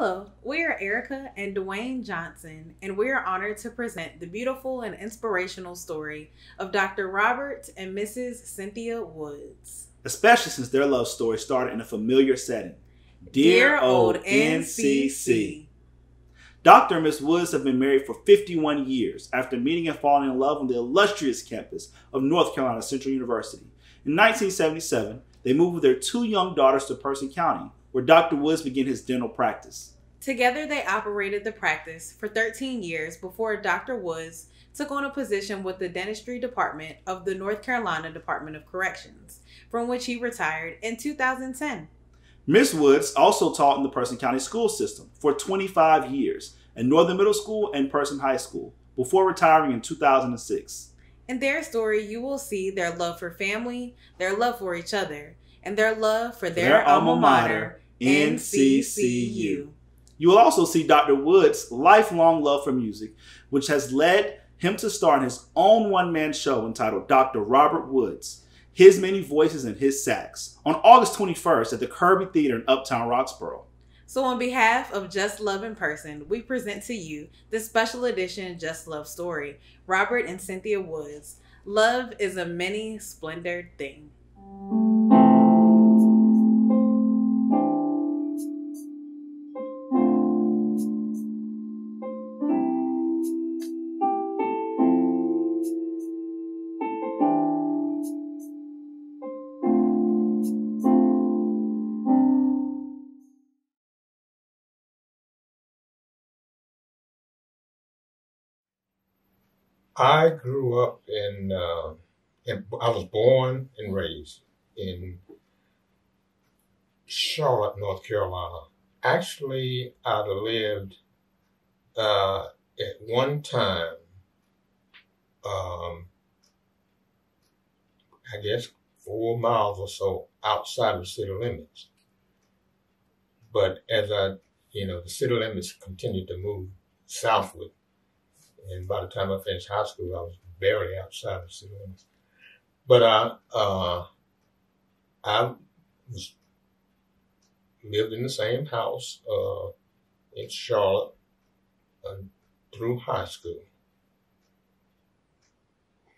Hello, we are Erica and Dwayne Johnson, and we are honored to present the beautiful and inspirational story of Dr. Robert and Mrs. Cynthia Woods. Especially since their love story started in a familiar setting. Dear old NCC. Dr. and Miss Woods have been married for 51 years after meeting and falling in love on the illustrious campus of North Carolina Central University. In 1977, they moved with their two young daughters to Person County, where Dr. Woods began his dental practice. Together, they operated the practice for 13 years before Dr. Woods took on a position with the dentistry department of the North Carolina Department of Corrections, from which he retired in 2010. Miss Woods also taught in the Person County school system for 25 years at Northern Middle School and Person High School before retiring in 2006. In their story, you will see their love for family, their love for each other, and their love for their alma mater, NCCU. You will also see Dr. Woods' lifelong love for music, which has led him to star in his own one-man show entitled Dr. Robert Woods, His Many Voices and His Sax, on August 21st at the Kirby Theatre in Uptown Roxborough. So on behalf of Just Love in Person, we present to you the special edition Just Love story, Robert and Cynthia Woods. Love is a many-splendored thing. I grew up I was born and raised in Charlotte, North Carolina. Actually, I'd have lived at one time, I guess 4 miles or so outside of the city limits. But as the city limits continued to move southward, and by the time I finished high school, I was barely outside the city limits. But I lived in the same house in Charlotte through high school.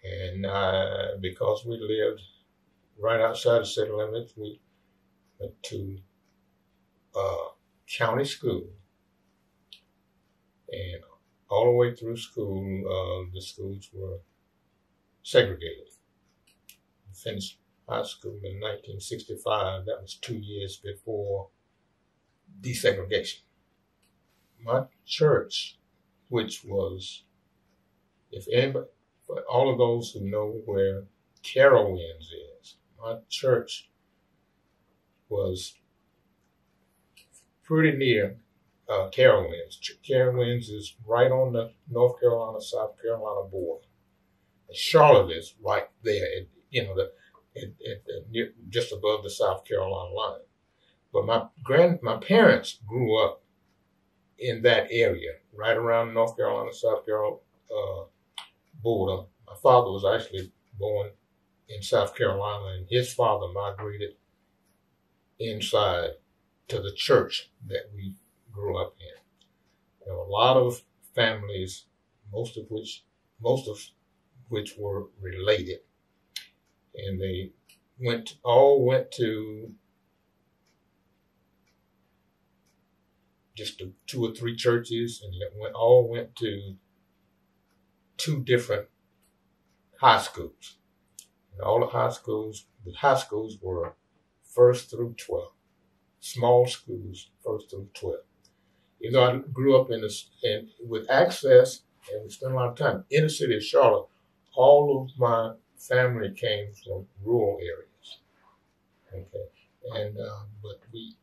And because we lived right outside the city limits, we went to county school. And all the way through school, the schools were segregated. I finished high school in 1965. That was 2 years before desegregation. My church, which was, if anybody, for all of those who know where Carowinds is, my church was pretty near Carowinds. Carowinds is right on the North Carolina-South Carolina border. And Charlotte is right there, just above the South Carolina line. But my parents grew up in that area, right around the North Carolina-South Carolina border. My father was actually born in South Carolina, and his father migrated inside to the church that we grew up in. There were a lot of families, most of which were related, and they all went to just 2 or 3 churches, and all went to 2 different high schools. And all the high schools were 1st through 12th, small schools, 1st through 12th. Even though I grew up with access, and we spent a lot of time in the city of Charlotte, all of my family came from rural areas. Okay, and but we,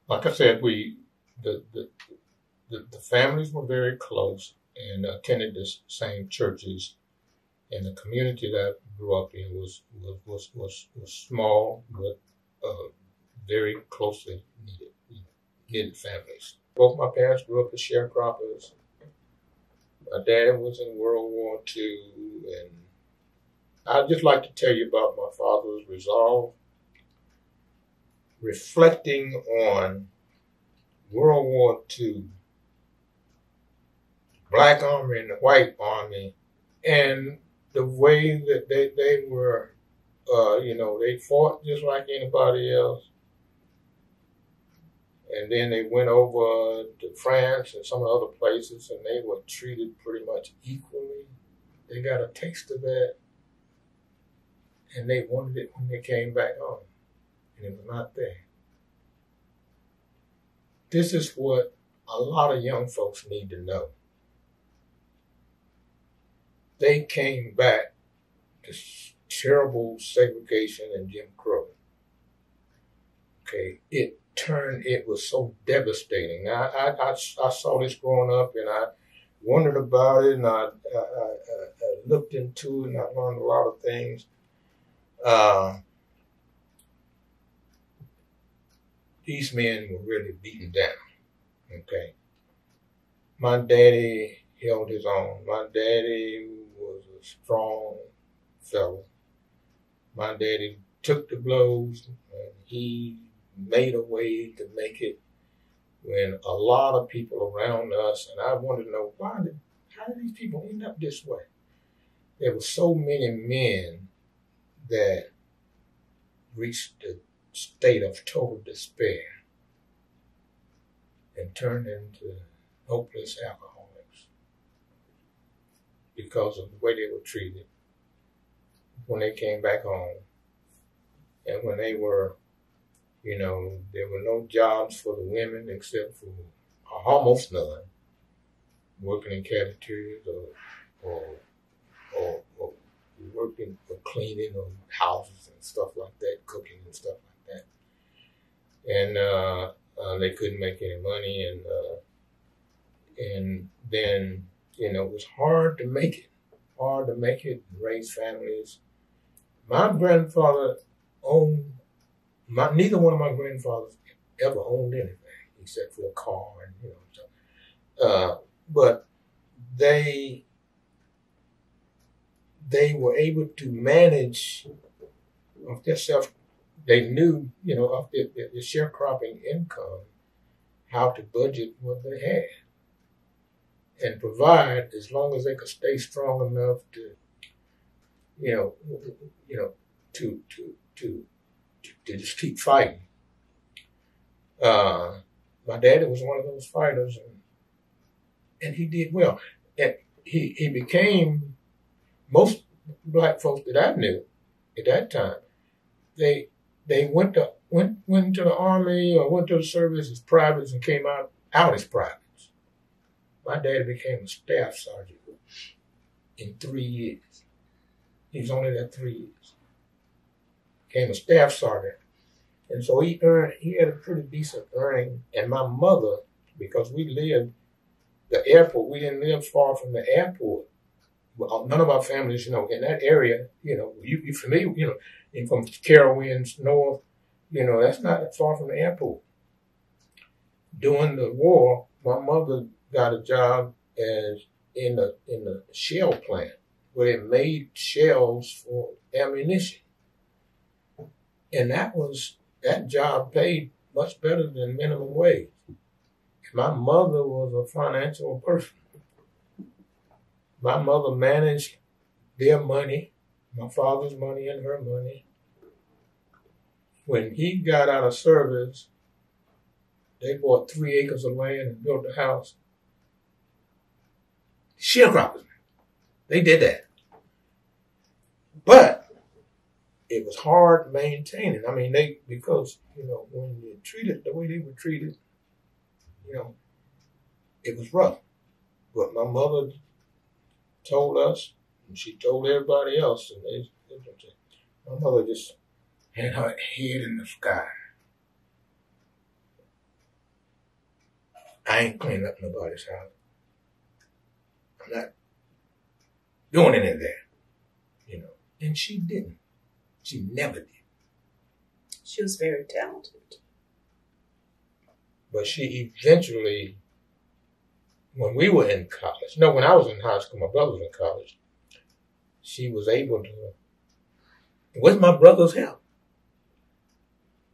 like I said, the families were very close and attended the same churches, and the community that I grew up in was small, but very closely knitted families. Both my parents grew up as sharecroppers. My dad was in World War II, and I'd just like to tell you about my father's resolve reflecting on World War II, Black Army and the White Army, and the way that they were, they fought just like anybody else. And then they went over to France and some other places, and they were treated pretty much equally. They got a taste of that, and they wanted it when they came back home, and it was not there. This is what a lot of young folks need to know. They came back to terrible segregation and Jim Crow. Okay, it was so devastating. I saw this growing up, and I wondered about it, and I looked into it, and I learned a lot of things. These men were really beaten down. Okay, my daddy held his own. My daddy was a strong fellow. My daddy took the blows, and he made a way to make it when a lot of people around us, and I wanted to know how did these people end up this way? There were so many men that reached the state of total despair and turned into hopeless alcoholics because of the way they were treated when they came back home. And when they were, there were no jobs for the women except for almost none, working in cafeterias or working for cleaning of houses and stuff like that, cooking and stuff like that. And they couldn't make any money, and then, it was hard to make it, raise families. My grandfather neither one of my grandfathers ever owned anything except for a car, and but they were able to manage of themselves. They knew, of the sharecropping income, how to budget what they had and provide as long as they could stay strong enough to, to just keep fighting. My daddy was one of those fighters, and he did well. And he became, most black folks that I knew at that time, they went to the army or went to the service as privates and came out as privates. My daddy became a staff sergeant in 3 years. He was only there 3 years. Became a staff sergeant. And so he had a pretty decent earning. And my mother, because we lived the airport, we didn't live far from the airport. Well, none of our families, in that area, you're familiar, and from Carowinds north, that's not that far from the airport. During the war, my mother got a job in the shell plant where they made shells for ammunition. And that job paid much better than minimum wage. My mother was a financial person. My mother managed their money, my father's money and her money. When he got out of service, they bought 3 acres of land and built a house. Sharecroppers. They did that. But it was hard maintaining. I mean, because when you're treated the way they were treated, it was rough. But my mother told us, and she told everybody else, and my mother just had her head in the sky. I ain't cleaning up nobody's house. I'm not doing any of that, And she didn't. She never did. She was very talented. But she eventually, when we were in college, when I was in high school, my brother was in college, she was able to, with my brother's help.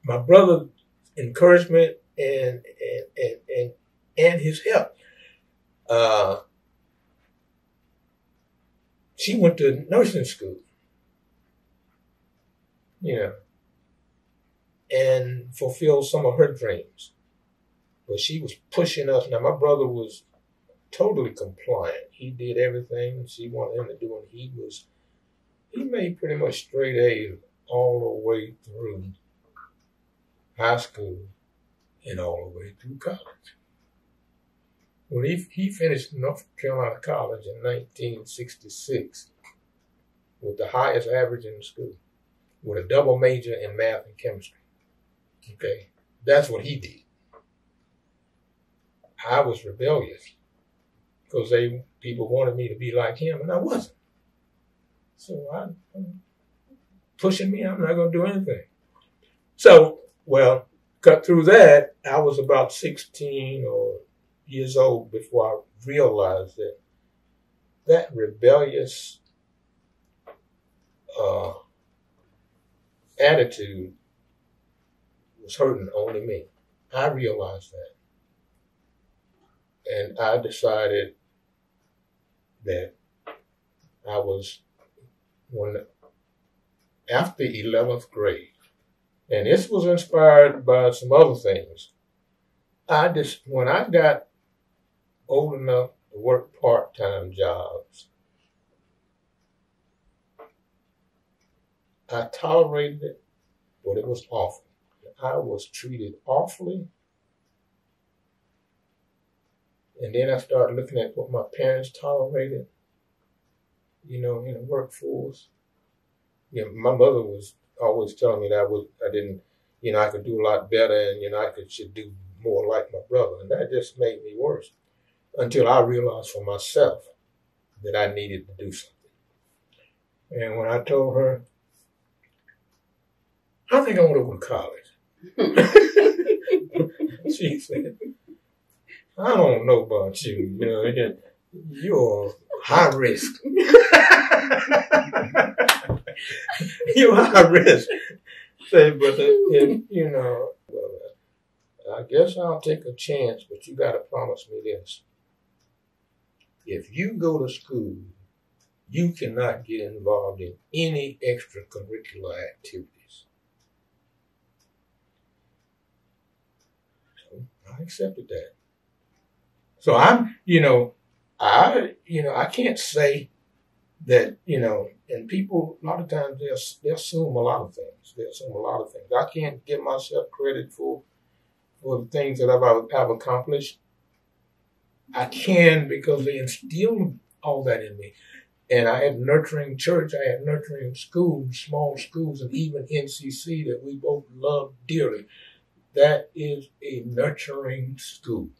My brother encouragement and his help. She went to nursing school, and fulfilled some of her dreams. But she was pushing us. Now, my brother was totally compliant. He did everything she wanted him to do, and he made pretty much straight A's all the way through high school and all the way through college. When he finished North Carolina College in 1966 with the highest average in the school, with a double major in math and chemistry. Okay, that's what he did. I was rebellious because people wanted me to be like him, and I wasn't. So I'm pushing me, I'm not going to do anything. So, cut through that, I was about 16 or years old before I realized that rebellious attitude was hurting only me. I realized that. And I decided that after 11th grade, and this was inspired by some other things, when I got old enough to work part-time jobs, I tolerated it, but it was awful. I was treated awfully. And then I started looking at what my parents tolerated, in the workforce. My mother was always telling me that I didn't, I could do a lot better, and, I should do more like my brother. And that just made me worse until I realized for myself that I needed to do something. And when I told her, I think I want to go to college. She said, I don't know about you. You're high risk. You're high risk. Say, but I guess I'll take a chance, but you got to promise me this. If you go to school, you cannot get involved in any extracurricular activities. So I accepted that. So I can't say that, and people, a lot of times they assume a lot of things. I can't give myself credit for the things that I've accomplished. I can because they instilled all that in me. And I had nurturing church, I had nurturing schools, small schools, and even NCC that we both love dearly. That is a nurturing school.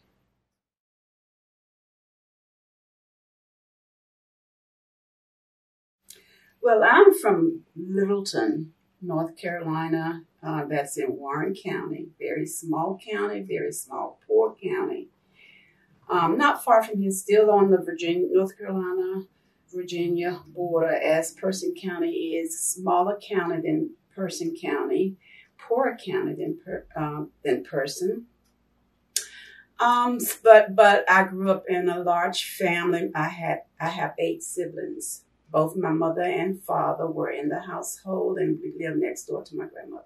Well, I'm from Littleton, North Carolina. That's in Warren County. Very small county, very small, poor county. Not far from here, still on the North Carolina-Virginia border, as Person County is. Smaller county than Person County, poorer county than Person. But I grew up in a large family. I have 8 siblings. Both my mother and father were in the household, and we lived next door to my grandmother.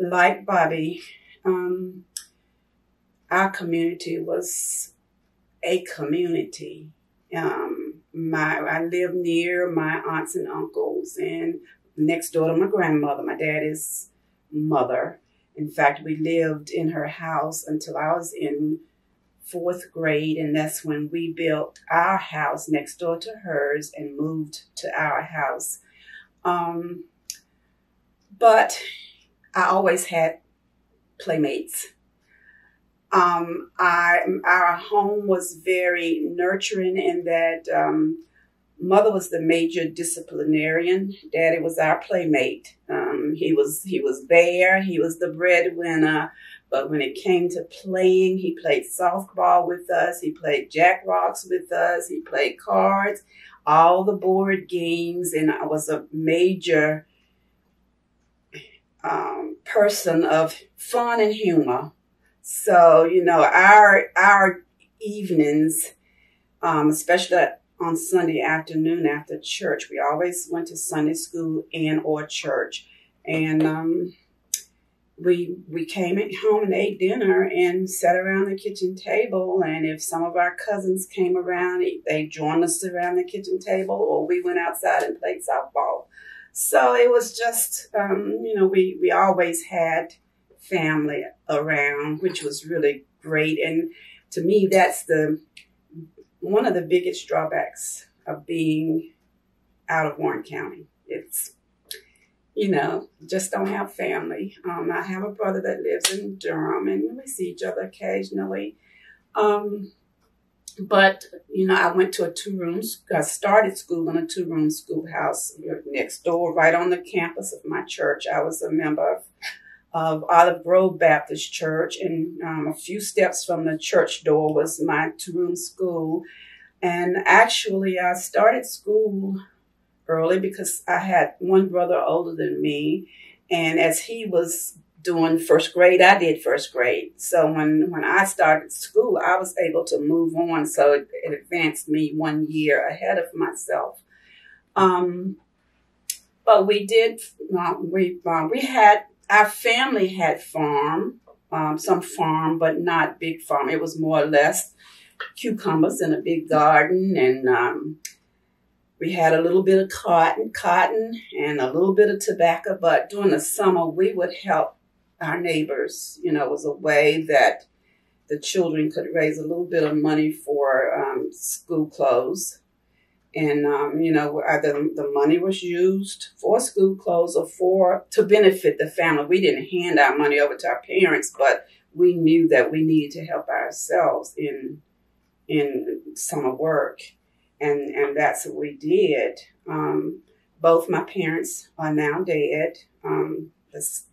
Like Bobby, our community was a community. I lived near my aunts and uncles, and next door to my grandmother, my daddy's mother. In fact, we lived in her house until I was in 4th grade, and that's when we built our house next door to hers and moved to our house. But I always had playmates. Our home was very nurturing in that mother was the major disciplinarian. Daddy was our playmate. He was there. He was the breadwinner. But when it came to playing, he played softball with us. He played jack rocks with us. He played cards, all the board games. And I was a major person of fun and humor. So, you know, our evenings, especially on Sunday afternoon after church, we always went to Sunday school and or church. And we came at home and ate dinner and sat around the kitchen table. And if some of our cousins came around, they joined us around the kitchen table, or we went outside and played softball. So it was just, you know, we always had family around, which was really great. And to me, that's one of the biggest drawbacks of being out of Warren County. It's, you know, just don't have family. I have a brother that lives in Durham, and we see each other occasionally. But, you know, I went to I started school in a 2-room schoolhouse next door, right on the campus of my church. I was a member of Olive Grove Baptist Church, and a few steps from the church door was my 2-room school. And actually, I started school early because I had one brother older than me, and as he was doing first grade, I did first grade. So when I started school, I was able to move on, so it advanced me 1 year ahead of myself. But we did, our family had some farm, but not big farm. It was more or less cucumbers in a big garden, and we had a little bit of cotton and a little bit of tobacco. But during the summer, we would help our neighbors. You know, it was a way that the children could raise a little bit of money for school clothes. And, you know, the money was used for school clothes or to benefit the family. We didn't hand our money over to our parents, but we knew that we needed to help ourselves in summer work. And that's what we did. Both my parents are now dead.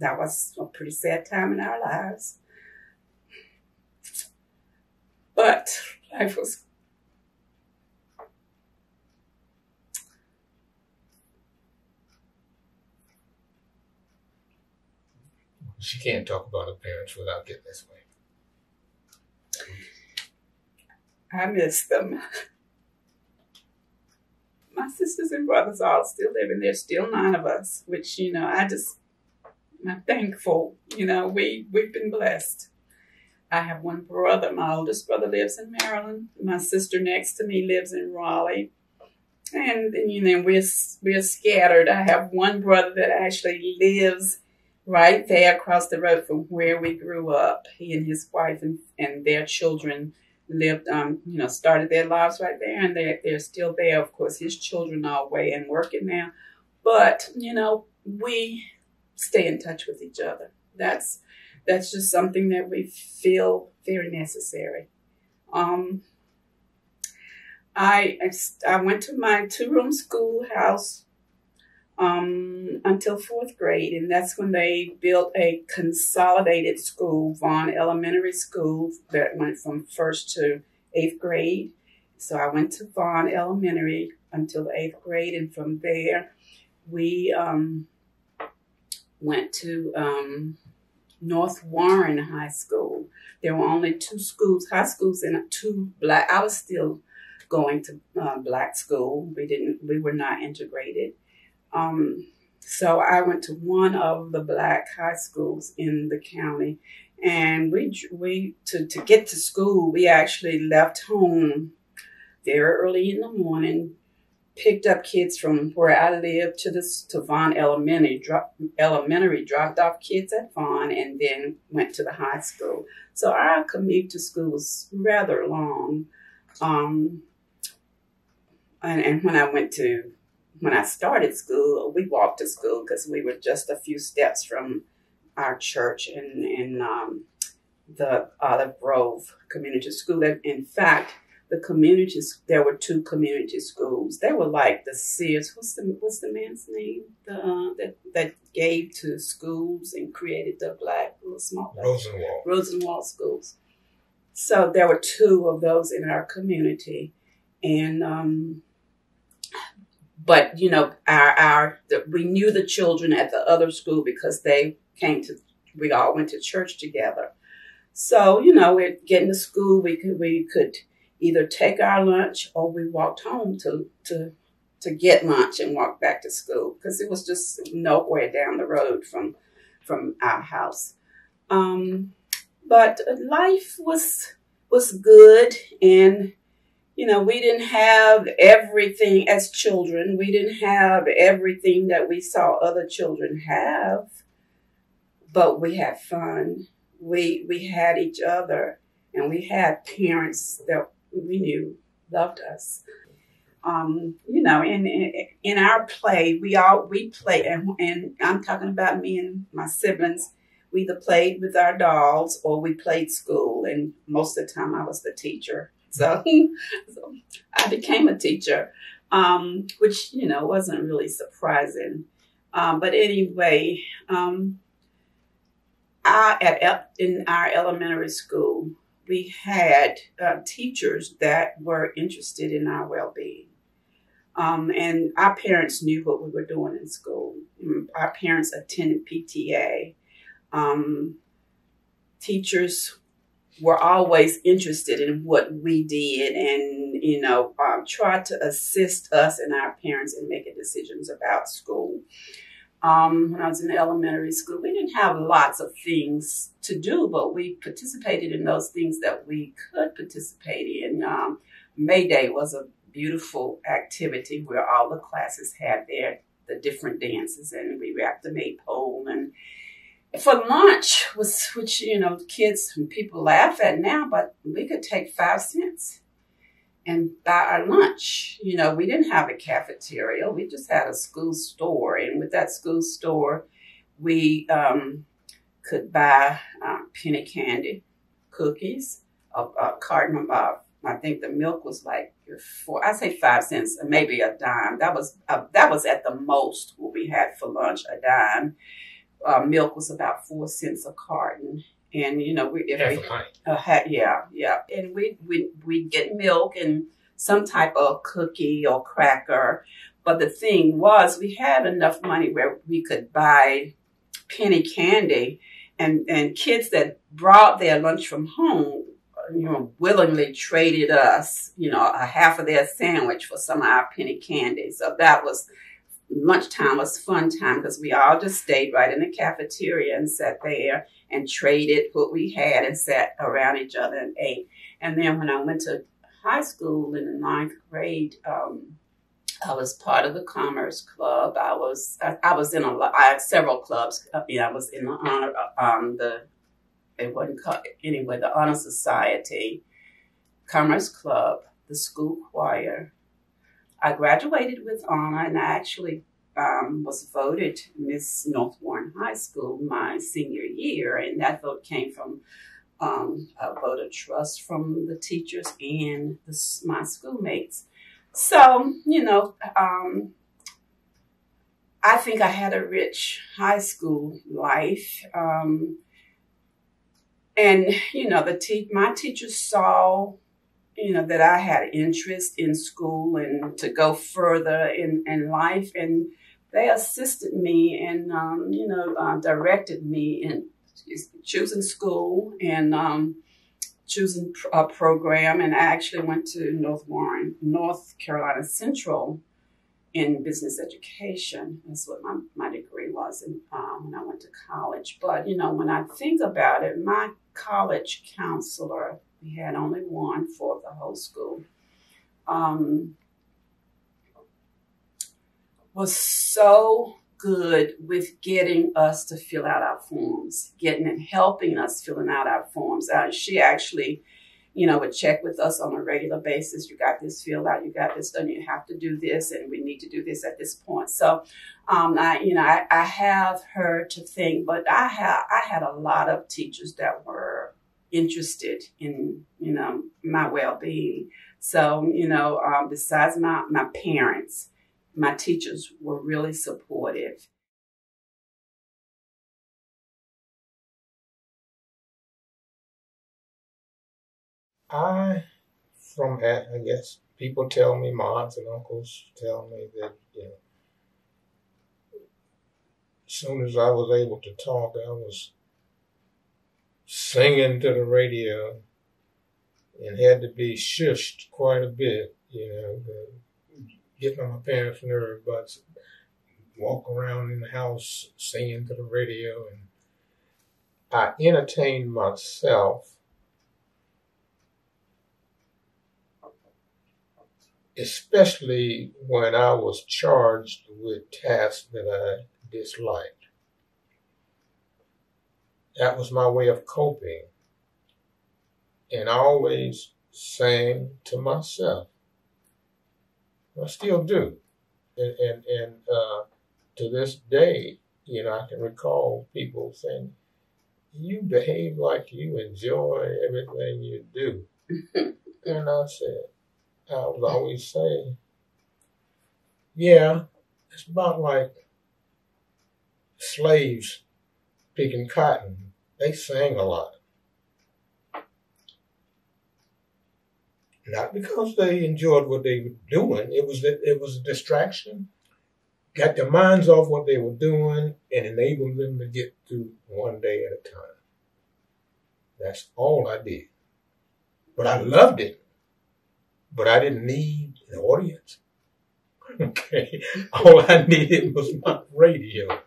That was a pretty sad time in our lives. But life was... She can't talk about her parents without getting this way. I miss them. My sisters and brothers all still living. There's still 9 of us, which, you know, I'm thankful. You know, we've been blessed. I have one brother. My oldest brother lives in Maryland. My sister next to me lives in Raleigh. And, you know, we're scattered. I have one brother that actually lives right there across the road from where we grew up. He and his wife and their children lived, you know, started their lives right there, and they're still there. Of course, his children are away and working now. But, you know, we stay in touch with each other. That's just something that we feel very necessary. I went to my 2-room schoolhouse until 4th grade, and that's when they built a consolidated school, Vaughn Elementary School, that went from 1st to 8th grade. So I went to Vaughn Elementary until the 8th grade, and from there we went to North Warren High School. There were only 2 schools, high schools, and 2 black. I was still going to black school. We were not integrated. So I went to one of the black high schools in the county, and we to get to school, we actually left home very early in the morning, picked up kids from where I lived to Vaughn Elementary, dropped off kids at Vaughn, and then went to the high school. So our commute to school was rather long. And when I started school, we walked to school because we were just a few steps from our church in the Olive Grove Community School. In fact, there were 2 community schools. They were like the Sears. What's the man's name? That gave to schools and created the black little small Rosenwald schools. So there were 2 of those in our community, and but, you know, we knew the children at the other school because they came to we all went to church together. So, you know, we're getting to school, we could either take our lunch or we walked home to get lunch and walk back to school because it was just nowhere down the road from our house. But life was good, and you know, we didn't have everything as children. We didn't have everything that we saw other children have, but we had fun. We had each other, and we had parents that we knew loved us. You know, in our play, we play, and I'm talking about me and my siblings. We either played with our dolls or we played school, and most of the time I was the teacher. So I became a teacher, which, you know, wasn't really surprising. But anyway, in our elementary school, we had teachers that were interested in our well-being. And our parents knew what we were doing in school. Our parents attended PTA. Teachers were always interested in what we did and, you know, tried to assist us and our parents in making decisions about school. When I was in elementary school, we didn't have lots of things to do, but we participated in those things that we could participate in. May Day was a beautiful activity where all the classes had the different dances, and we wrapped the maypole. And for lunch, which, you know, kids and people laugh at now, but we could take 5 cents and buy our lunch. You know, we didn't have a cafeteria. We just had a school store. And with that school store, we could buy penny candy, cookies, a carton of, I think the milk was like 5 cents, maybe a dime. That was at the most what we had for lunch, a dime. Milk was about 4 cents a carton. And, you know, and we'd get milk and some type of cookie or cracker. But the thing was, we had enough money where we could buy penny candy, and kids that brought their lunch from home, you know, willingly traded us, you know, a half of their sandwich for some of our penny candy. So that was, lunchtime was fun time because we all just stayed right in the cafeteria and sat there and traded what we had and sat around each other and ate. And then when I went to high school in the 9th grade, I was part of the Commerce Club. I was in I had several clubs. I was in the honor, it wasn't called, anyway, the Honor Society, Commerce Club, the school choir. I graduated with honor, and I actually was voted Miss North Warren High School my senior year, and that vote came from a vote of trust from the teachers and my schoolmates. So, you know, I think I had a rich high school life. And, you know, my teachers saw, you know, that I had interest in school and to go further in life. And they assisted me and, you know, directed me in choosing school and choosing a program. And I actually went to North Carolina Central in business education. That's what my degree was when I went to college. But, you know, when I think about it, my college counselor, we had only one for the whole school, was so good with getting us to fill out our forms, helping us filling out our forms. She actually, you know, would check with us on a regular basis. You got this filled out, you got this done, you have to do this, and we need to do this at this point. So, I have her to thank, but I had a lot of teachers that were interested in, you know, my well-being. So, you know, besides my parents, my teachers were really supportive. I guess people tell me, my aunts and uncles tell me that, you know, as soon as I was able to talk, I was singing to the radio and had to be shushed quite a bit, getting on my parents' nerve, but walk around in the house singing to the radio. And I entertained myself, especially when I was charged with tasks that I disliked. That was my way of coping. And I always sang to myself. I still do. And to this day, I can recall people saying, "You behave like you enjoy everything you do." And I would always say, yeah, it's about like slaves picking cotton. They sang a lot. Not because they enjoyed what they were doing. It was a distraction. Got their minds off what they were doing and enabled them to get through one day at a time. That's all I did. But I loved it. But I didn't need an audience. Okay. All I needed was my radio.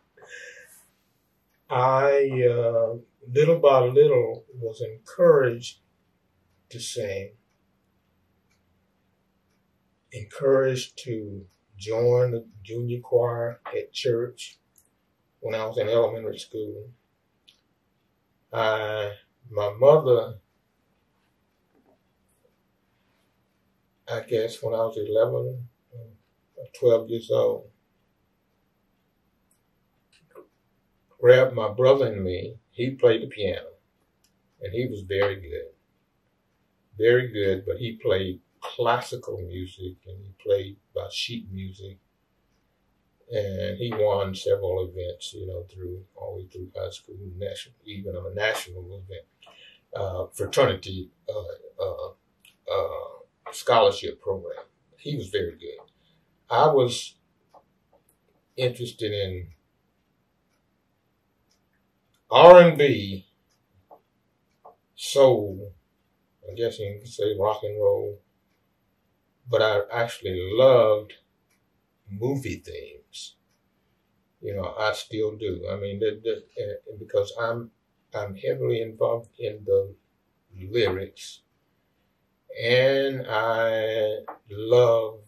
I, little by little, was encouraged to sing, encouraged to join the junior choir at church when I was in elementary school. My mother, I guess when I was 11 or 12 years old, grabbed my brother and me. He played the piano, and he was very good. Very good, but he played classical music, and he played by sheet music. And he won several events, all the way through high school, even on a national event, fraternity scholarship program. He was very good. I was interested in R&B, soul, I guess you can say rock and roll, but I actually loved movie themes. I still do. I mean, because I'm heavily involved in the lyrics, and I love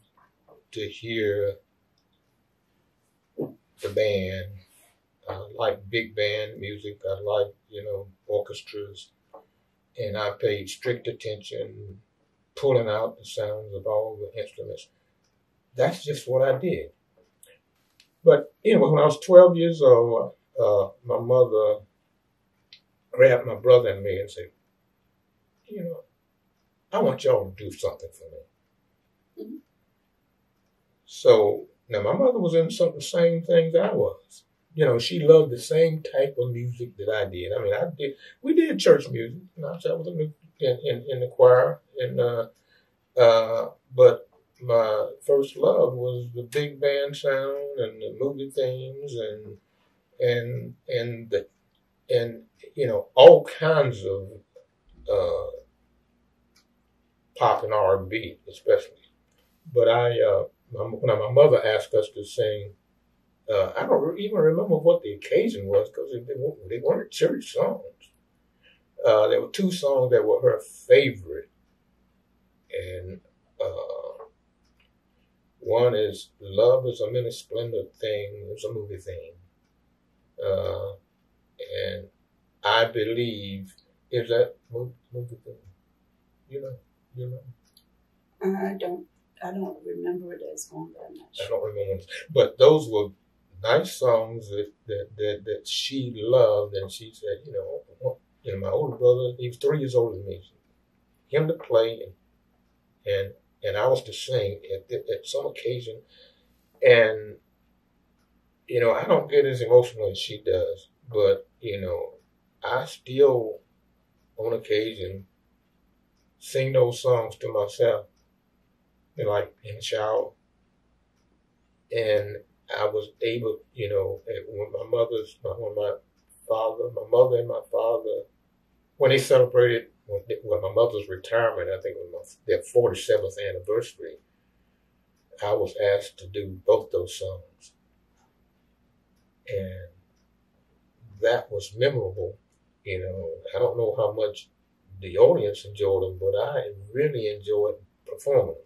to hear the band. I like big band music. I like, orchestras. And I paid strict attention, pulling out the sounds of all the instruments. That's just what I did. But, when I was 12 years old, my mother grabbed my brother and me and said, I want y'all to do something for me. Mm-hmm. So, now my mother was in some of the same things I was. She loved the same type of music that I did. I mean, we did church music. I was in the choir, but my first love was the big band sound and the movie themes and all kinds of pop and R&B, especially. But when my mother asked us to sing. I don't even remember what the occasion was because they weren't church songs. There were two songs that were her favorite. And one is Love is a Many-Splendored Thing. It was a movie theme. And I believe, is that movie theme? I don't remember it as one very much. I don't remember. But those were nice songs that she loved, and she said, my older brother, he was 3 years older than me, him to play, and I was to sing at some occasion, and I don't get as emotional as she does, but I still, on occasion, sing those songs to myself, like in the shower, and I was able, when my mother and my father when they celebrated when my mother's retirement, I think it was their 47th anniversary, I was asked to do both those songs. And that was memorable. You know, I don't know how much the audience enjoyed them, but I really enjoyed performing them.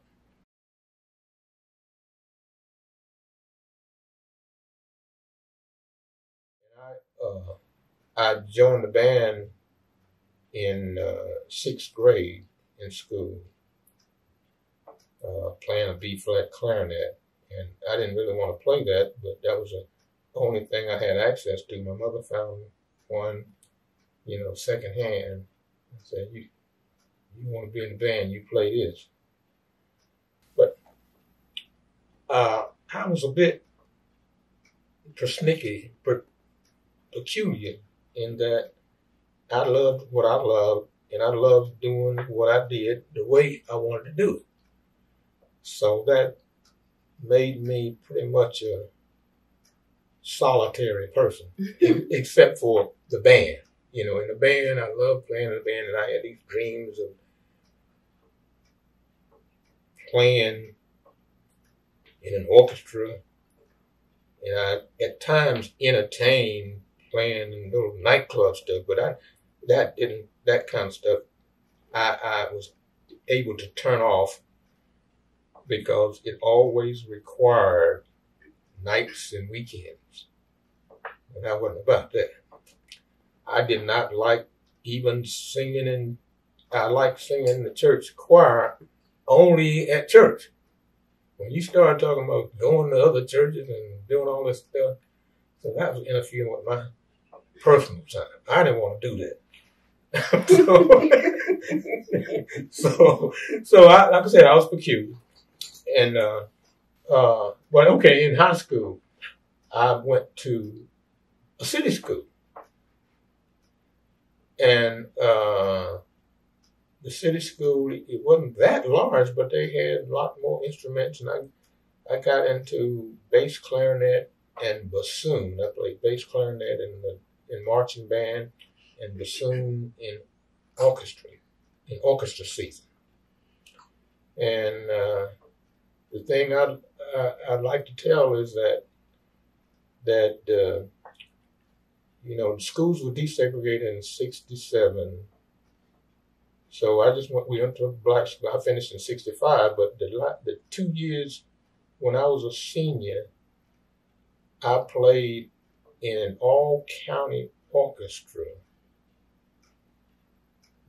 I joined the band in 6th grade in school, playing a B-flat clarinet. And I didn't really want to play that, but that was the only thing I had access to. My mother found one, secondhand, and said, you want to be in the band, you play this. But I was a bit persnickety, but peculiar in that I loved what I loved, and I loved doing what I did the way I wanted to do it. So that made me pretty much a solitary person, except for the band. You know, in the band, I loved playing in the band, and I had these dreams of playing in an orchestra, and I at times entertained playing in little nightclub stuff, but that kind of stuff I was able to turn off because it always required nights and weekends. And I wasn't about that. I did not like even singing I liked singing in the church choir only at church. When you start talking about going to other churches and doing all this stuff, so that was interfering with my personal time. I didn't want to do that. so like I said, I was peculiar. And, but okay, in high school, I went to a city school. And the city school, it wasn't that large, but they had a lot more instruments. And I got into bass clarinet and bassoon. I played bass clarinet in marching band and bassoon in orchestra season. And the thing I'd like to tell is that the schools were desegregated in '67. So we went to a black school. I finished in '65, but the 2 years when I was a senior, I played in an all-county orchestra.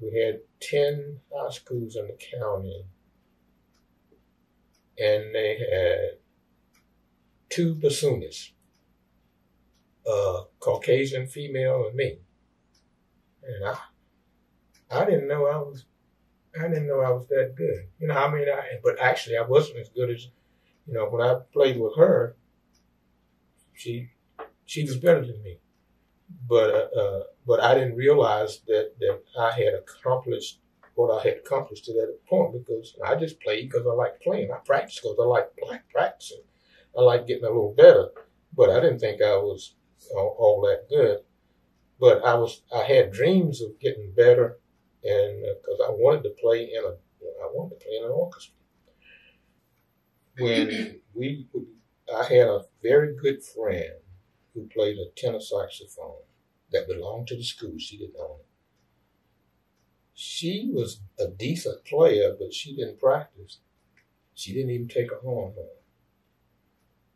We had 10 high schools in the county, and they had 2 bassoonists, a Caucasian female and me. And I didn't know I was that good. But actually I wasn't as good as, when I played with her, she was better than me. But I didn't realize that I had accomplished what I had accomplished to that point, because I just played because I like playing. I practiced because I like practicing. I like getting a little better, but I didn't think I was all that good. But I had dreams of getting better, and because I wanted to play in an orchestra. When I had a very good friend who played a tenor saxophone that belonged to the school. She didn't own it. She was a decent player, but she didn't practice. She didn't even take a horn home.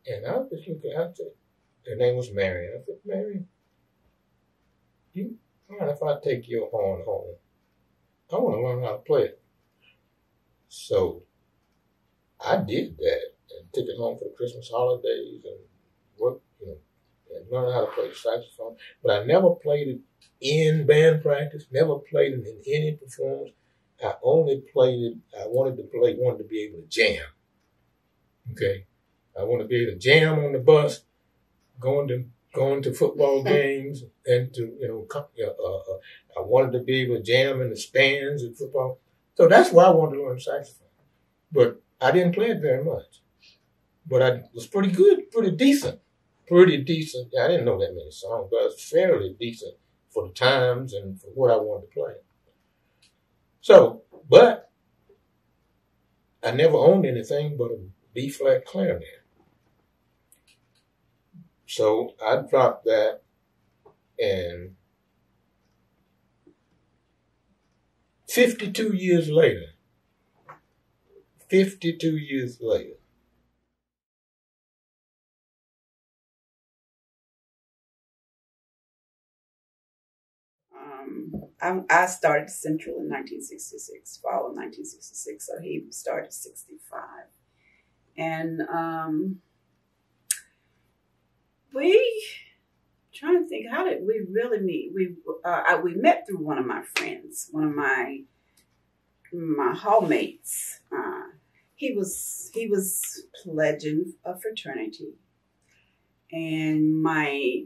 And I was just looking at her. Her name was Mary. I said, Mary, you mind if I take your horn home? I want to learn how to play it. So I did that and took it home for the Christmas holidays and worked, and learned how to play the saxophone. But I never played it in band practice, never played it in any performance. I only played it, I wanted to be able to jam. Okay? I wanted to be able to jam on the bus, going to football games, and to, I wanted to be able to jam in the stands at football. So that's why I wanted to learn saxophone. But I didn't play it very much. But I was pretty good, pretty decent. I didn't know that many songs, but I was fairly decent for the times and for what I wanted to play. So, but I never owned anything but a B-flat clarinet. So I dropped that, and 52 years later, I started Central in 1966, fall of 1966, so he started 65. And trying to think, how did we really meet? We met through one of my friends, one of my hallmates. He was pledging a fraternity, and my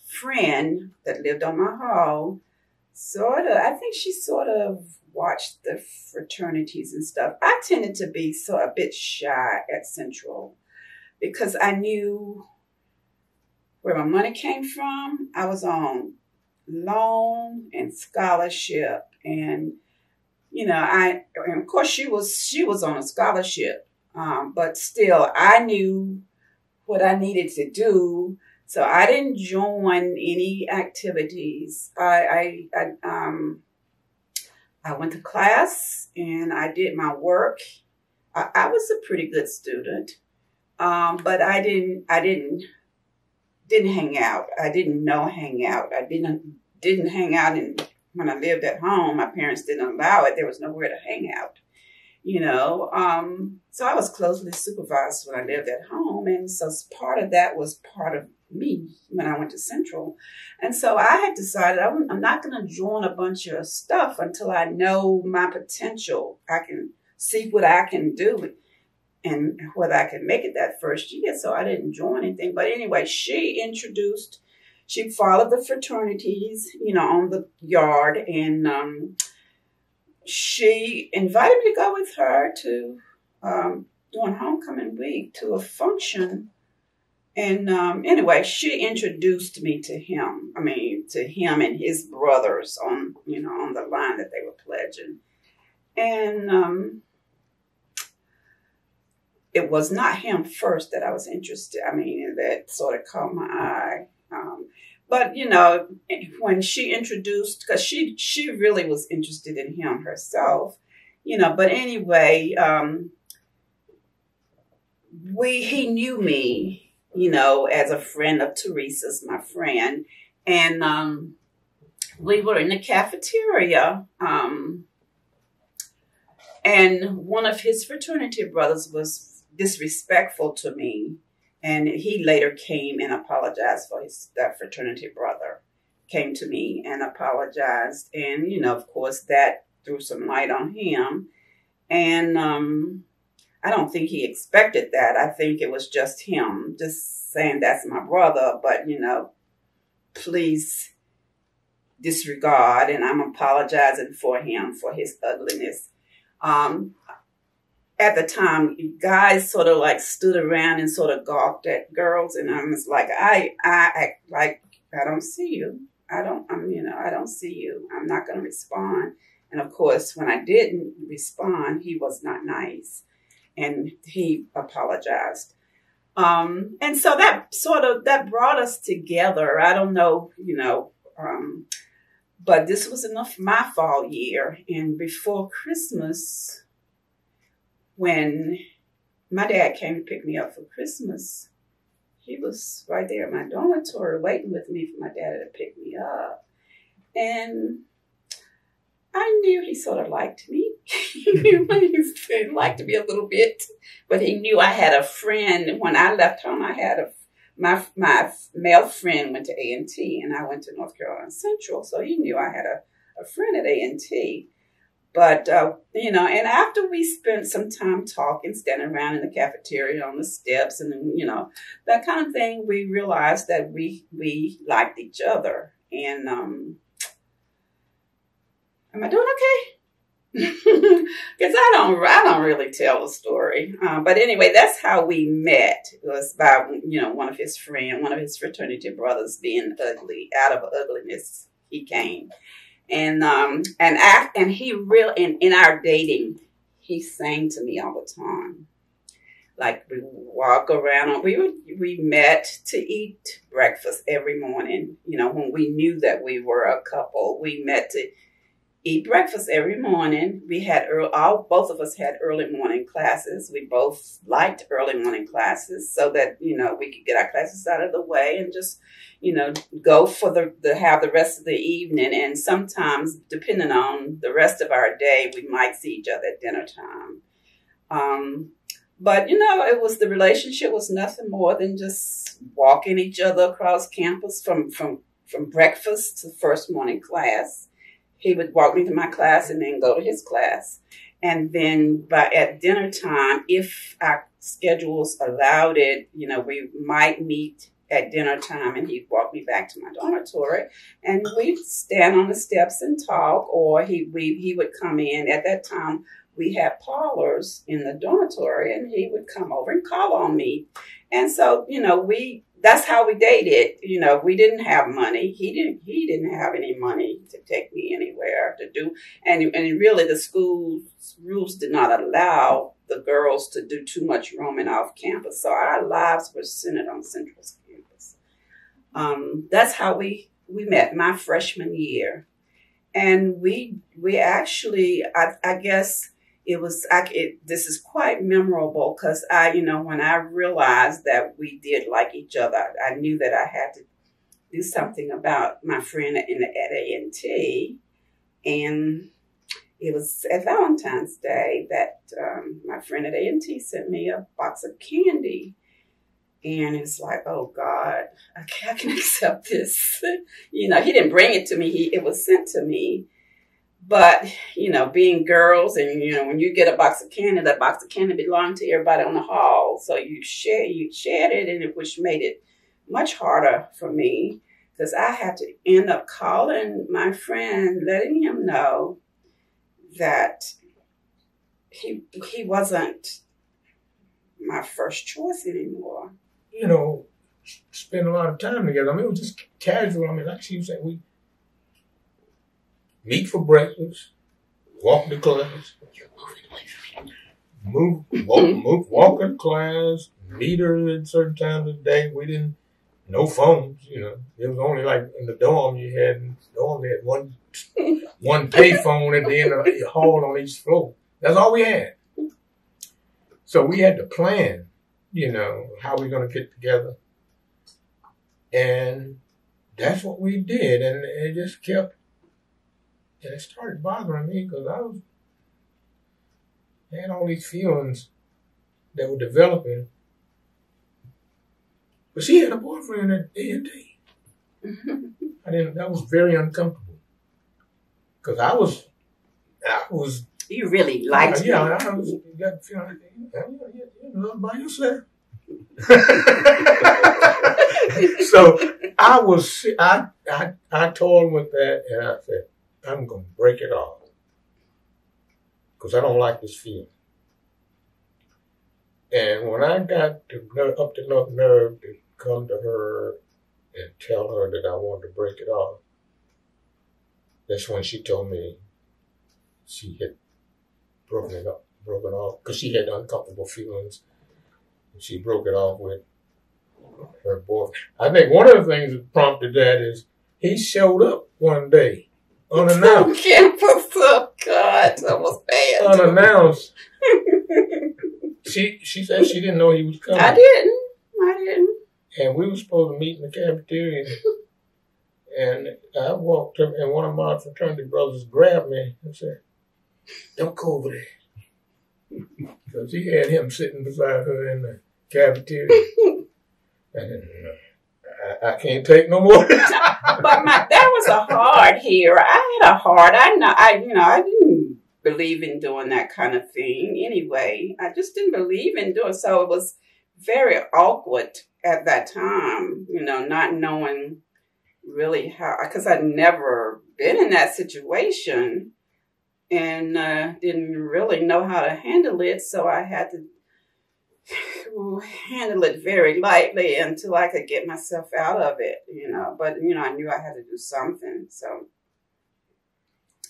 friend that lived on my hall I think she sort of watched the fraternities and stuff. I tended to be a bit shy at Central because I knew where my money came from. I was on loan and scholarship, and and of course she was on a scholarship, but still I knew what I needed to do. So I didn't join any activities. I went to class and I did my work. I was a pretty good student, but I didn't hang out. I didn't hang out. I didn't hang out. And when I lived at home, my parents didn't allow it. There was nowhere to hang out, So I was closely supervised when I lived at home, and so part of that was part of me when I went to Central. And so I had decided I'm not going to join a bunch of stuff until I know my potential. I can see what I can do and whether I can make it that first year. So I didn't join anything. But anyway, she followed the fraternities, on the yard. And she invited me to go with her to during homecoming week to a function. And anyway, she introduced me to him. To him and his brothers on the line that they were pledging. And it was not him first that I was interested. That sort of caught my eye. But when she introduced, because she really was interested in him herself, But anyway, he knew me, as a friend of Teresa's, my friend. And we were in the cafeteria. And one of his fraternity brothers was disrespectful to me. And he later came and apologized for that fraternity brother. Came to me and apologized. And, of course, that threw some light on him. And I don't think he expected that. I think it was just him just saying, that's my brother, but, please disregard. And I'm apologizing for him, for his ugliness. At the time, guys sort of like stood around and sort of gawked at girls. And I was like, I act like I don't see you. I don't see you. I'm not going to respond. And of course, when I didn't respond, he was not nice. And he apologized. And so that brought us together. I don't know, but this was my fall year. And before Christmas, when my dad came to pick me up for Christmas, he was right there in my dormitory waiting with me for my dad to pick me up. And I knew he sort of liked me. He liked me a little bit, but he knew I had a friend. When I left home, I had my male friend went to A&T, and I went to North Carolina Central, so he knew I had a friend at A&T. But, and after we spent some time talking, standing around in the cafeteria on the steps and, that kind of thing, we realized that we liked each other. And am I doing okay? Because I don't really tell the story. But anyway, that's how we met. It was by, one of his fraternity brothers being ugly, out of ugliness. he came. And he really, in our dating, he sang to me all the time. Like we would walk around, we met to eat breakfast every morning. You know, when we knew that we were a couple, we met to eat breakfast every morning. We had both of us had early morning classes. We both liked early morning classes so that, you know, we could get our classes out of the way and just, you know, go for have the rest of the evening. And sometimes, depending on the rest of our day, we might see each other at dinner time. But, you know, the relationship was nothing more than just walking each other across campus from breakfast to first morning class. He would walk me to my class and then go to his class. And then at dinner time, if our schedules allowed it, you know, we might meet at dinner time and he'd walk me back to my dormitory and we'd stand on the steps and talk, or he would come in. At that time, we had parlors in the dormitory and he would come over and call on me. And so, you know, that's how we dated. You know, we didn't have money. He didn't have any money to take me anywhere to do. And really the school's rules did not allow the girls to do too much roaming off campus. So our lives were centered on Central campus. That's how we met, my freshman year. And we actually, I guess, this is quite memorable because you know, when I realized that we did like each other, I knew that I had to do something about my friend at A&T. And it was at Valentine's Day that my friend at A&T sent me a box of candy. And it's like, oh God, I can accept this. You know, he didn't bring it to me. It was sent to me. But, you know, being girls and, you know, when you get a box of candy, that box of candy belonged to everybody on the hall. So you shared it, and which made it much harder for me because I had to end up calling my friend, letting him know that he wasn't my first choice anymore. You know, spend a lot of time together. I mean, it was just casual. I mean, like she was saying, we meet for breakfast, walk to class, walk in class, meet her at certain times of the day. We didn't, no phones, you know. It was only like in the dorm they had one pay phone at the end of the hall on each floor. That's all we had. So we had to plan, you know, how we're going to get together. And that's what we did. And it just kept, and it started bothering me because I had all these feelings that were developing. But she had a boyfriend at A&T. That was very uncomfortable. Because I was. You really liked me. Yeah, I was, you got the feeling, you're not by yourself. So I told him with that, and I said, I'm going to break it off because I don't like this feeling. And when I got up to enough nerve to come to her and tell her that I wanted to break it off, that's when she told me she had broken off because she had uncomfortable feelings. And she broke it off with her boyfriend. I think one of the things that prompted that is he showed up one day. Unannounced. Campus, oh God, that was bad. Unannounced. She said she didn't know he was coming. I didn't. And we were supposed to meet in the cafeteria. And I walked up, and one of my fraternity brothers grabbed me and said, "Don't go over there." Because he had him sitting beside her in the cafeteria. And I can't take no more. But that was a hard year. I didn't believe in doing that kind of thing anyway. I just didn't believe in doing so. It was very awkward at that time, you know, not knowing really how, because I'd never been in that situation and didn't really know how to handle it. So I had to handle it very lightly until I could get myself out of it, But, I knew I had to do something. So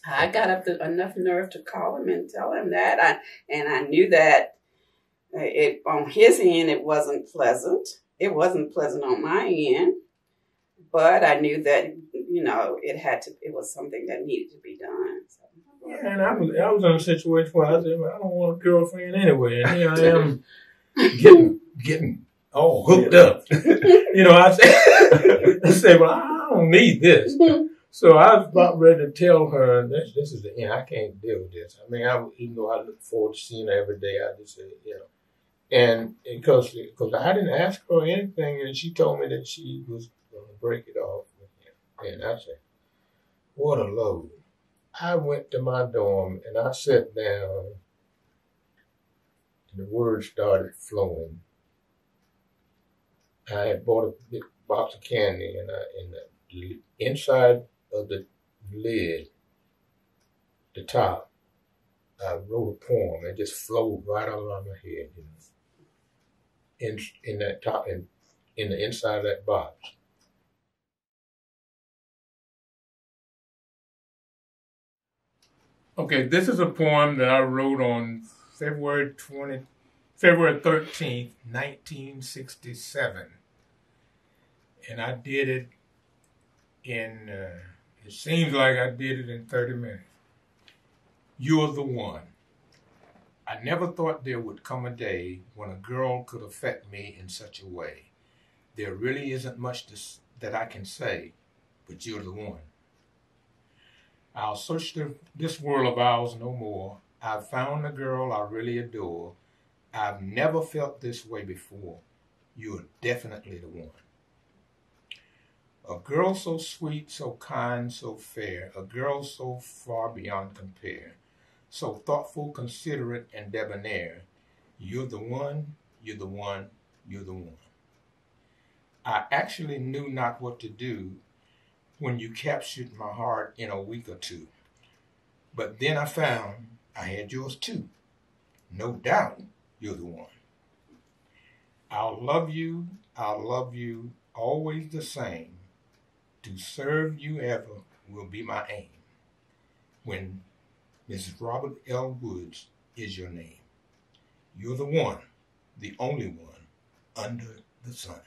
I got up to enough nerve to call him and tell him that. I knew that on his end, it wasn't pleasant. It wasn't pleasant on my end. But I knew that, it was something that needed to be done. So. Yeah, and I was in a situation where I said, well, I don't want a girlfriend anyway. And here I am getting all hooked up. I said, well, I don't need this. So I was about ready to tell her, this is the end. I can't deal with this. I mean, even though I look forward to seeing her every day, I just said, And because I didn't ask her anything, and she told me that she was going to break it off with him. And I said, what a load. I went to my dorm, and I sat down, and the words started flowing. I had bought a big box of candy, and in the inside of the lid, the top, I wrote a poem. It just flowed right out of my head, in that top, in the inside of that box. Okay, this is a poem that I wrote on February 13th, 1967. And I did it it seems like I did it in 30 minutes. You're the one. I never thought there would come a day when a girl could affect me in such a way. There really isn't much that I can say, but you're the one. I'll search this world of ours no more. I've found the girl I really adore. I've never felt this way before. You're definitely the one. A girl so sweet, so kind, so fair. A girl so far beyond compare. So thoughtful, considerate, and debonair. You're the one, you're the one, you're the one. I actually knew not what to do when you captured my heart in a week or two. But then I found I had yours too. No doubt you're the one. I'll love you, always the same. To serve you ever will be my aim. When Mrs. Robert L. Woods is your name. You're the one, the only one, under the sun.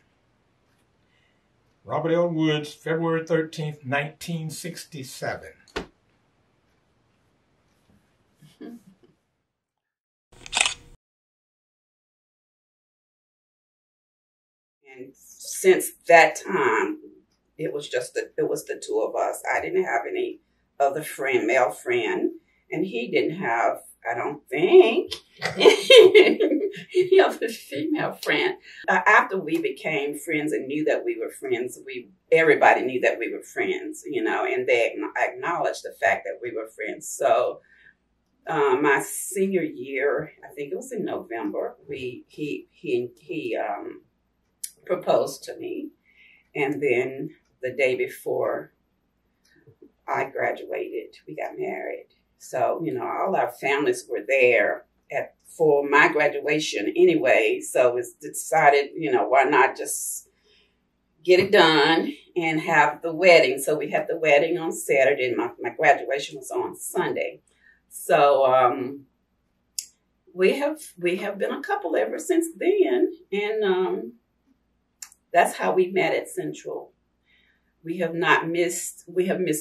Robert L. Woods, February 13th, 1967. And since that time, it was the two of us. I didn't have any other male friend, and he didn't have, I don't think, any other female friend. After we became friends and knew that we were friends, everybody knew that we were friends, and they acknowledged the fact that we were friends. So my senior year, I think it was in November, he proposed to me, and then the day before I graduated, we got married. So, all our families were there for my graduation anyway. So it's decided, why not just get it done and have the wedding. So we had the wedding on Saturday, and my graduation was on Sunday. So we have been a couple ever since then, and that's how we met at Central. We have missed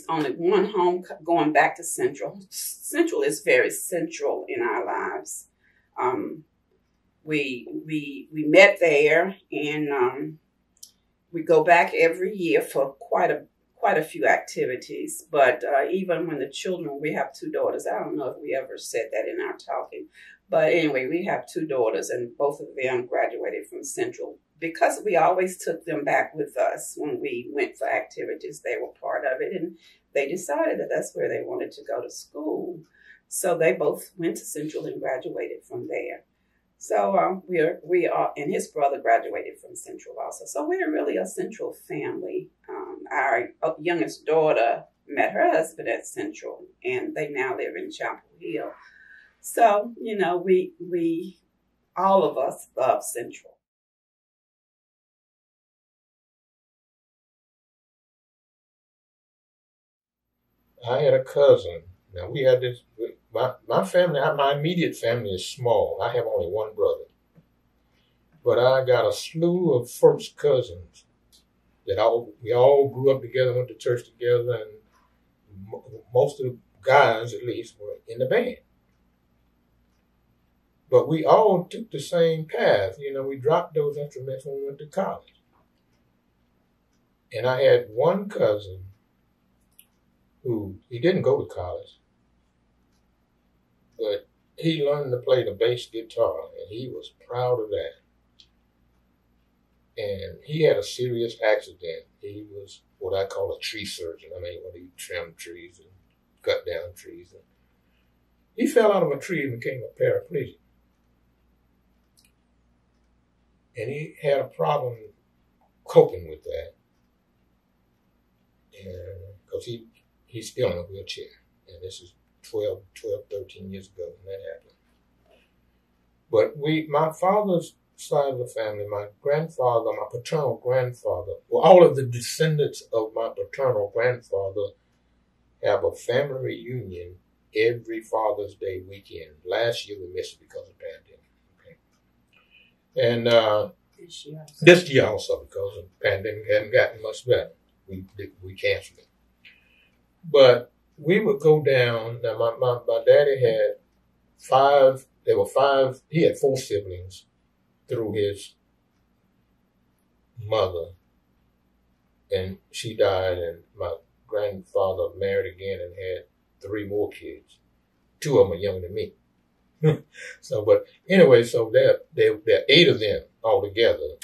only one home going back to Central. Central is very central in our lives. We met there, and we go back every year for quite a few activities. But even when the children, we have two daughters. I don't know if we ever said that in our talking. But anyway, we have two daughters, and both of them graduated from Central. Because we always took them back with us when we went for activities, they were part of it, and they decided that that's where they wanted to go to school. So they both went to Central and graduated from there. So we are, and his brother graduated from Central also. So we're really a Central family. Our youngest daughter met her husband at Central, and they now live in Chapel Hill. So, we all of us love Central. I had a cousin. Now we had this. My family, my immediate family is small. I have only one brother, but I got a slew of first cousins that we all grew up together, went to church together, and most of the guys, at least, were in the band. But we all took the same path. You know, we dropped those instruments when we went to college. And I had one cousin who, he didn't go to college, but he learned to play the bass guitar, and he was proud of that. And he had a serious accident. He was what I call a tree surgeon. I mean, when he trimmed trees and cut down trees. And he fell out of a tree and became a paraplegic. And he had a problem coping with that. And because he's still in a wheelchair. And this is 13 years ago when that happened. But my father's side of the family, my grandfather, my paternal grandfather, well, all of the descendants of my paternal grandfather have a family reunion every Father's Day weekend. Last year we missed it because of the pandemic. Okay. And this year also because the pandemic hadn't gotten much better. We canceled it. But we would go down. Now my daddy had he had 4 siblings through his mother, and she died, and my grandfather married again and had 3 more kids. 2 of them are younger than me. So there are 8 of them altogether,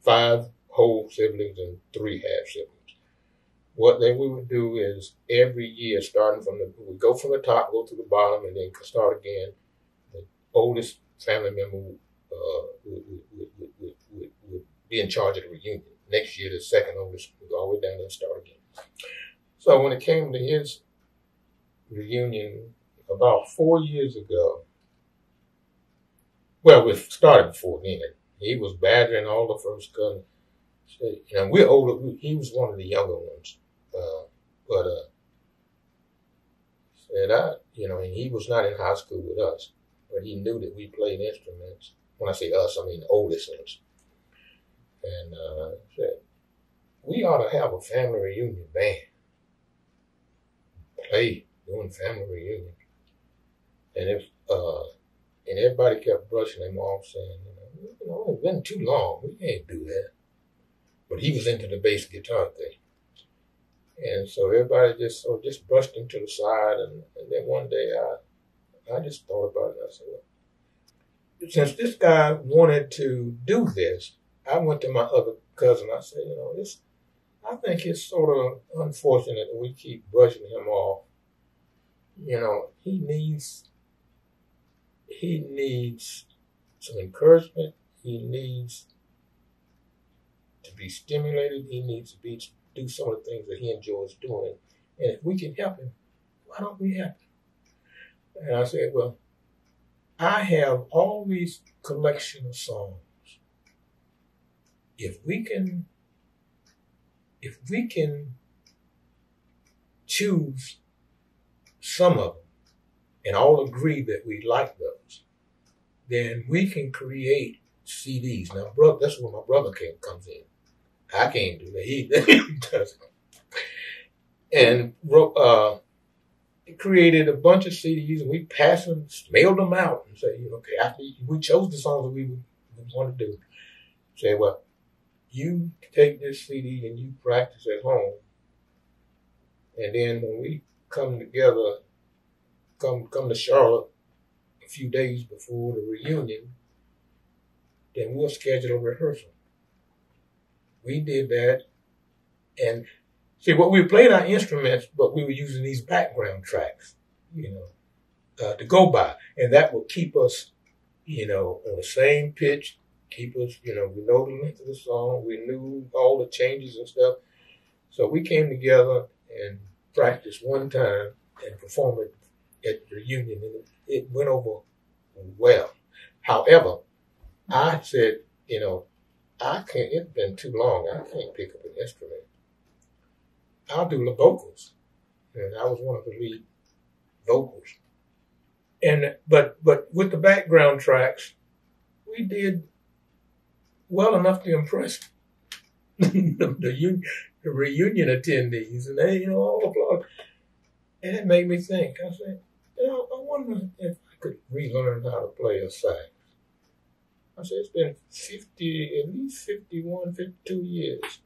5 whole siblings and 3 half siblings. What we would do is every year, we go from the top, go to the bottom, and then start again. The oldest family member would be in charge of the reunion. Next year, the second oldest would go all the way down and start again. So when it came to his reunion about 4 years ago, well, we started before then. He was badgering all the first cousins. You know, we're older. He was one of the younger ones. And he was not in high school with us, but he knew that we played instruments. When I say us, I mean the oldest ones. And said, we ought to have a family reunion band. Doing family reunion. And and everybody kept brushing him off, saying, it's been too long. We can't do that. But he was into the bass guitar thing. And so everybody just brushed him to the side. And then one day I just thought about it. I said, well, since this guy wanted to do this, I went to my other cousin. I said, I think it's sort of unfortunate that we keep brushing him off. He needs some encouragement. He needs to be stimulated. He needs to do some of the things that he enjoys doing. And if we can help him, why don't we help him? And I said, well, I have all these collection of songs. If we can choose some of them and all agree that we like those, then we can create CDs. Now, that's where my brother comes in. I can't do that. He does it. And created a bunch of CDs, and we passed them, mailed them out, and say, okay, after we chose the songs that we want to do, say, well, you take this CD and you practice at home, and then when we come together, come to Charlotte a few days before the reunion, then we'll schedule a rehearsal. We did that, and see, we played our instruments, but we were using these background tracks, to go by, and that would keep us, on the same pitch. Keep us, we know the length of the song. We knew all the changes and stuff. So we came together and practiced one time and performed it at the reunion, and it went over well. However, I said, I can't, it's been too long. I can't pick up an instrument. I'll do the vocals. And I was one of the lead vocals. But with the background tracks, we did well enough to impress the reunion attendees, and they, all applaud. And it made me think. I said, I wonder if I could relearn how to play a sax. I said, it's been at least 51, 52 years.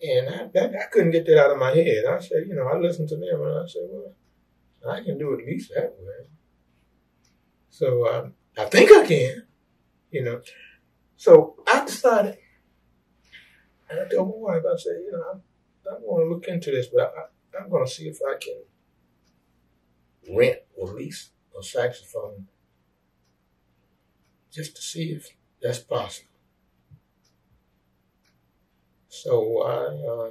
And I couldn't get that out of my head. I said, I listened to them and I said, well, I can do it at least that way. So I think I can, So I decided, and I told my wife, I said, I'm going to look into this, but I'm going to see if I can rent or lease a saxophone just to see if that's possible. So I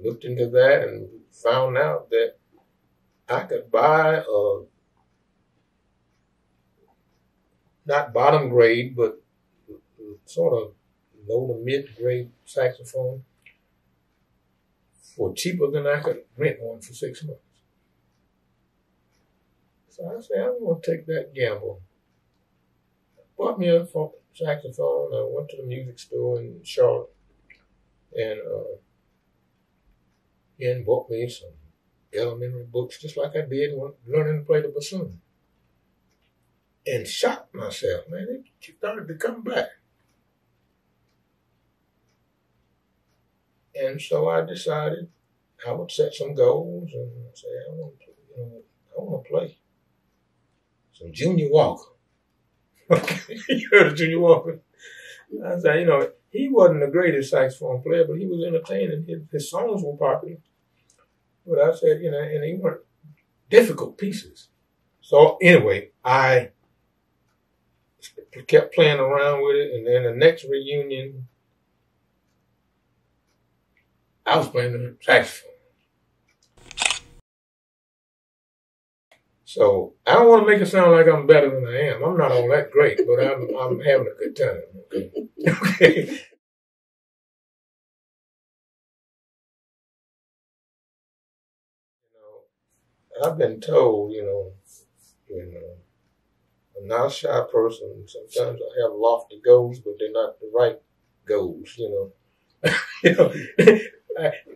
looked into that and found out that I could buy a, not bottom grade, but sort of low to mid grade saxophone for cheaper than I could rent one for 6 months. So I said, I'm going to take that gamble. Bought me a saxophone. I went to the music store in Charlotte and bought me some elementary books, just like I did when learning to play the bassoon. And shocked myself, man, it started to come back. And so I decided I would set some goals and say, I want to play some Junior Walker. You heard of Junior Walker? I said, he wasn't the greatest saxophone player, but he was entertaining. His songs were popular. But I said, and they weren't difficult pieces. So anyway, I kept playing around with it. And then the next reunion, I was playing the saxophone. So I don't want to make it sound like I'm better than I am. I'm not all that great, but I'm having a good time. Okay. I've been told, I'm not a shy person. Sometimes I have lofty goals, but they're not the right goals,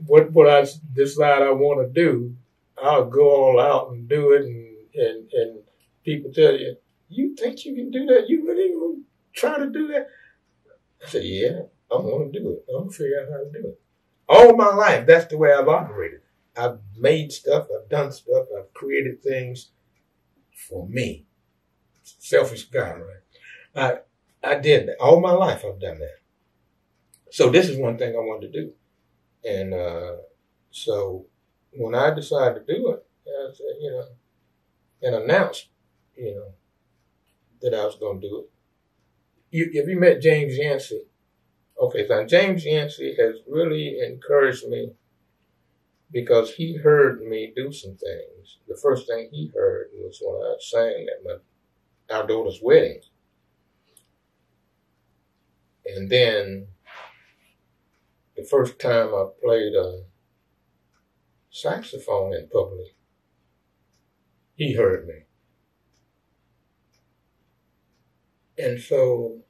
what I decide I want to do, I'll go all out and do it, and people tell you, you think you can do that? You really going to try to do that? I said, yeah, I want to do it. I'm going to figure out how to do it. All my life, that's the way I've operated. I've made stuff, I've done stuff, I've created things for me. Selfish guy, right? I did that. All my life I've done that. So this is one thing I wanted to do. And so when I decided to do it, I said, and announced, that I was going to do it. Have you met James Yancey? Okay, so James Yancey has really encouraged me because he heard me do some things. The first thing he heard was when I sang at our daughter's wedding. And then the first time I played a saxophone in public, he heard me. And so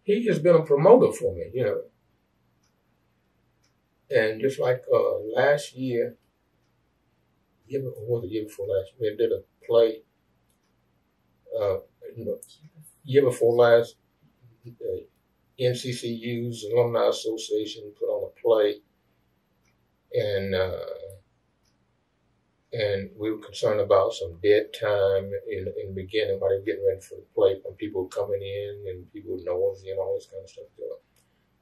he has been a promoter for me, And just like last year, or was the year before last, we did a play, year before last, NCCU's Alumni Association put on a play, and we were concerned about some dead time in the beginning while they were getting ready for the play, when people were coming in and people were noisy and all this kind of stuff. So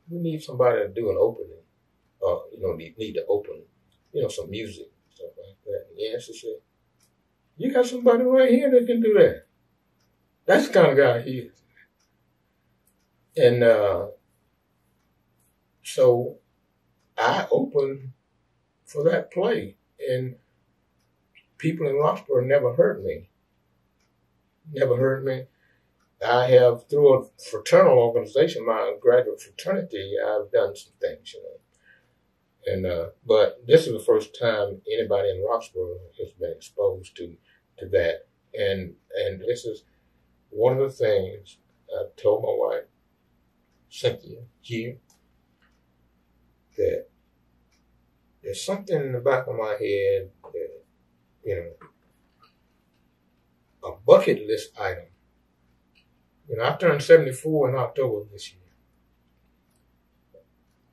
we need somebody to do an opening, need to open, some music, stuff like that. And Yancey said, you got somebody right here that can do that. That's the kind of guy he is. And so I opened for that play, and people in Roxborough never heard me. never heard me. I have, through a fraternal organization, my graduate fraternity, I've done some things, And but this is the first time anybody in Roxborough has been exposed to that. And this is one of the things I told my wife, Cynthia, here, that there's something in the back of my head that, a bucket list item. I turned 74 in October of this year.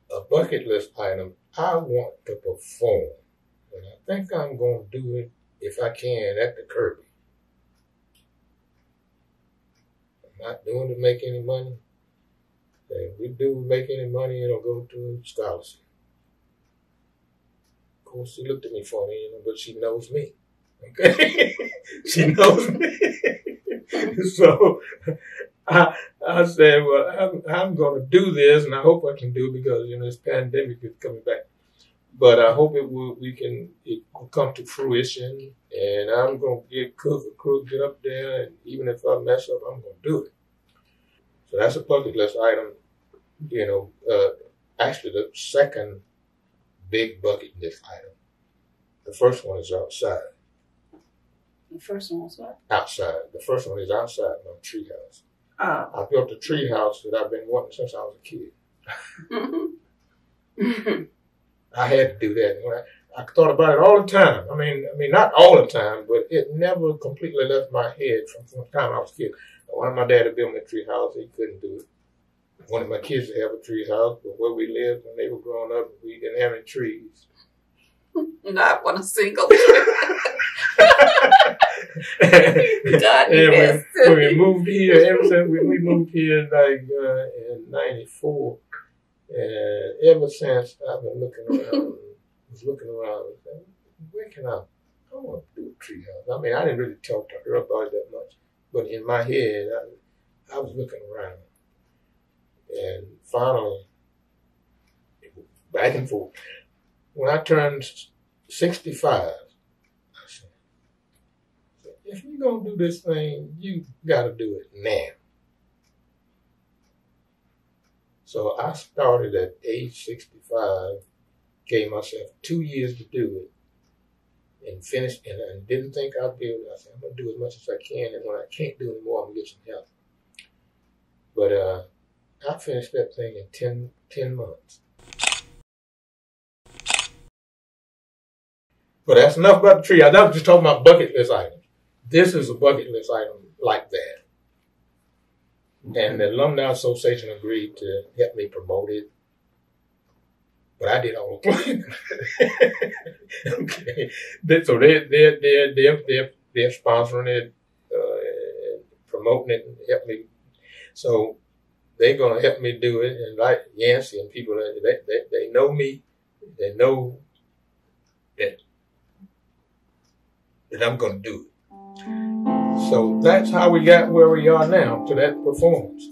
A bucket list item, I want to perform. And I think I'm going to do it, if I can, at the Kirby. I'm not doing it to make any money. If we do make any money, it'll go to scholarship. Of course, she looked at me funny, but she knows me. Okay? She knows me. So I said, well, I'm going to do this, and I hope I can do it because, this pandemic is coming back. But I hope it will come to fruition, and I'm going to get get up there, and even if I mess up, I'm going to do it. So that's a bucket list item. Actually, the second big bucket list item. The first one is outside. The first one was what? Outside. The first one is outside my treehouse. Oh. I built a treehouse that I've been wanting since I was a kid. I had to do that. I thought about it all the time. I mean, not all the time, but it never completely left my head from the time I was a kid. I wanted my dad to build me a treehouse. He couldn't do it. I wanted my kids to have a treehouse, but where we lived when they were growing up, we didn't have any trees. Not one single tree. When we moved here, ever since we moved here in '94, and ever since I've been looking around, where can I want to do a treehouse. I mean, I didn't really talk to her about it that much, but in my head, I was looking around, and finally, back and forth. When I turned 65, I said, if you're going to do this thing, you got to do it now. So I started at age 65, gave myself 2 years to do it, and finished, and didn't think I'd be able to. I said, I'm going to do as much as I can, and when I can't do anymore, I'm going to get some help. But I finished that thing in 10 months. But that's enough about the tree. I was just talking about bucket list items. This is a bucket list item like that. And the Alumni Association agreed to help me promote it. But I did all the planning. Okay. So they're sponsoring it, promoting it, and help me. So they're going to help me do it. And like Yancey and people, they know me. They know that I'm going to do it. So that's how we got where we are now, to that performance.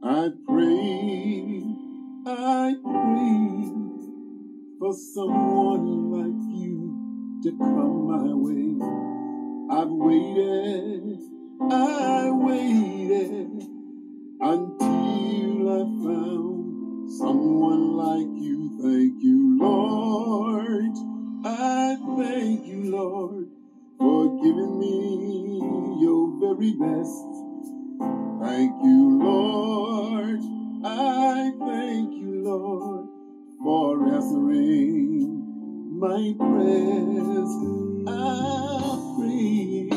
I pray for someone like you to come my way. I've waited until I found someone like you. Thank you, Lord. I thank you, Lord, for giving me your very best. Thank you, Lord. I thank you, Lord, for answering my prayers. I pray